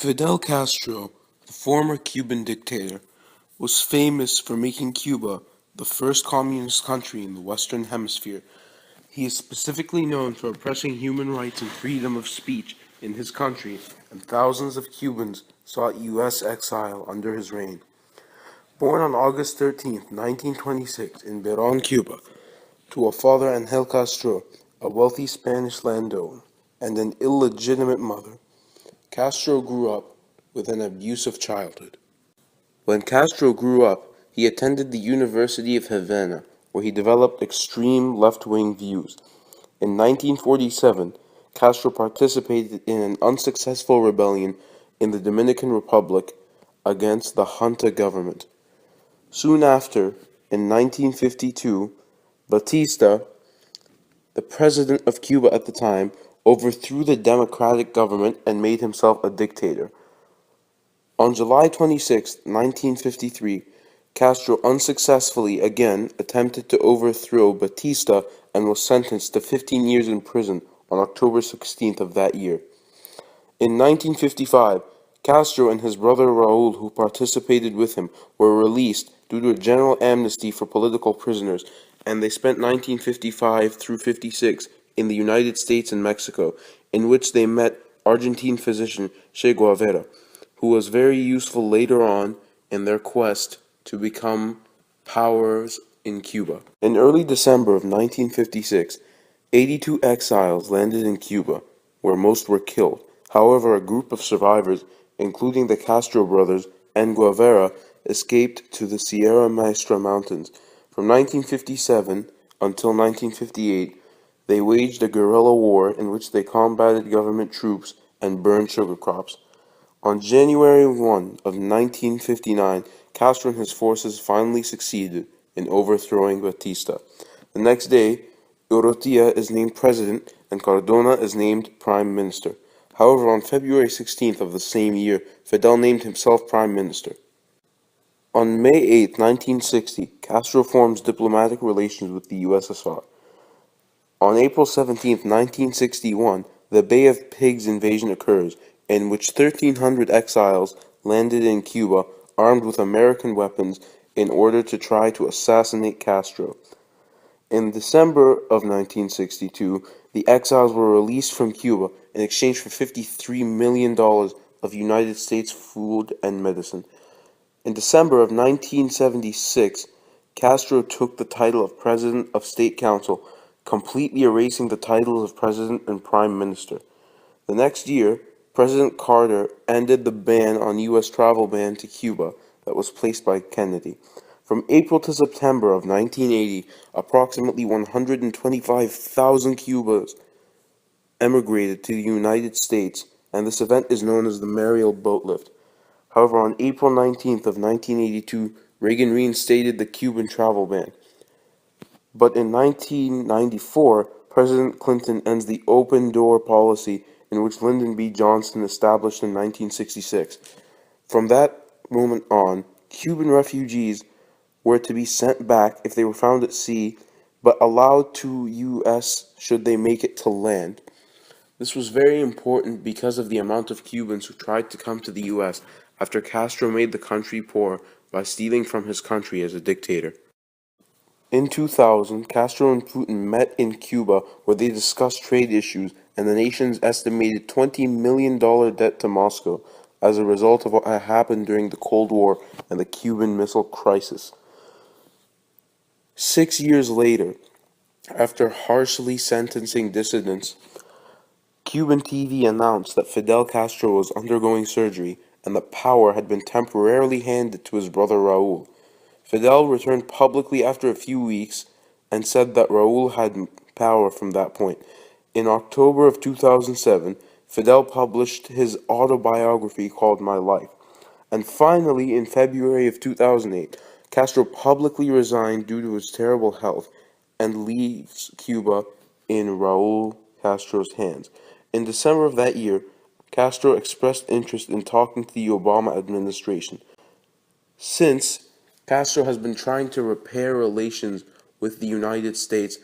Fidel Castro, the former Cuban dictator, was famous for making Cuba the first communist country in the Western Hemisphere. He is specifically known for oppressing human rights and freedom of speech in his country, and thousands of Cubans sought U.S. exile under his reign. Born on August 13, 1926, in Beron, Cuba, to a father Angel Castro, a wealthy Spanish landowner, and an illegitimate mother, Castro grew up with an abusive childhood. When Castro grew up, he attended the University of Havana, where he developed extreme left-wing views. In 1947, Castro participated in an unsuccessful rebellion in the Dominican Republic against the junta government. Soon after, in 1952, Batista, the president of Cuba at the time, overthrew the democratic government and made himself a dictator. On July 26, 1953, Castro unsuccessfully again attempted to overthrow Batista and was sentenced to 15 years in prison on October 16th of that year. In 1955, Castro and his brother Raul, who participated with him, were released due to a general amnesty for political prisoners, and they spent 1955 through 56 in the United States and Mexico, in which they met Argentine physician Che Guevara, who was very useful later on in their quest to become powers in Cuba. In early December of 1956, 82 exiles landed in Cuba, where most were killed. However, a group of survivors, including the Castro brothers and Guevara, escaped to the Sierra Maestra Mountains. From 1957 until 1958, they waged a guerrilla war in which they combated government troops and burned sugar crops. On January 1 of 1959, Castro and his forces finally succeeded in overthrowing Batista. The next day, Urrutia is named president and Cardona is named prime minister. However, on February 16th of the same year, Fidel named himself prime minister. On May 8, 1960, Castro forms diplomatic relations with the USSR. On April 17, 1961, the Bay of Pigs invasion occurs, in which 1,300 exiles landed in Cuba armed with American weapons in order to try to assassinate Castro. In December of 1962, the exiles were released from Cuba in exchange for $53 million of United States food and medicine. In December of 1976, Castro took the title of President of State Council, completely erasing the titles of President and Prime Minister. The next year, President Carter ended the ban on U.S. travel ban to Cuba that was placed by Kennedy. From April to September of 1980, approximately 125,000 Cubans emigrated to the United States, and this event is known as the Mariel Boat Lift. However, on April 19th of 1982, Reagan reinstated the Cuban travel ban. But in 1994, President Clinton ends the open door policy in which Lyndon B. Johnson established in 1966. From that moment on, Cuban refugees were to be sent back if they were found at sea, but allowed to U.S. should they make it to land. This was very important because of the amount of Cubans who tried to come to the U.S. after Castro made the country poor by stealing from his country as a dictator. In 2000, Castro and Putin met in Cuba where they discussed trade issues and the nation's estimated $20 million debt to Moscow as a result of what had happened during the Cold War and the Cuban Missile Crisis. 6 years later, after harshly sentencing dissidents, Cuban TV announced that Fidel Castro was undergoing surgery and that power had been temporarily handed to his brother Raul. Fidel returned publicly after a few weeks and said that Raul had power from that point. In October of 2007, Fidel published his autobiography called My Life. And finally, in February of 2008, Castro publicly resigned due to his terrible health and leaves Cuba in Raul Castro's hands. In December of that year, Castro expressed interest in talking to the Obama administration. Since, Castro has been trying to repair relations with the United States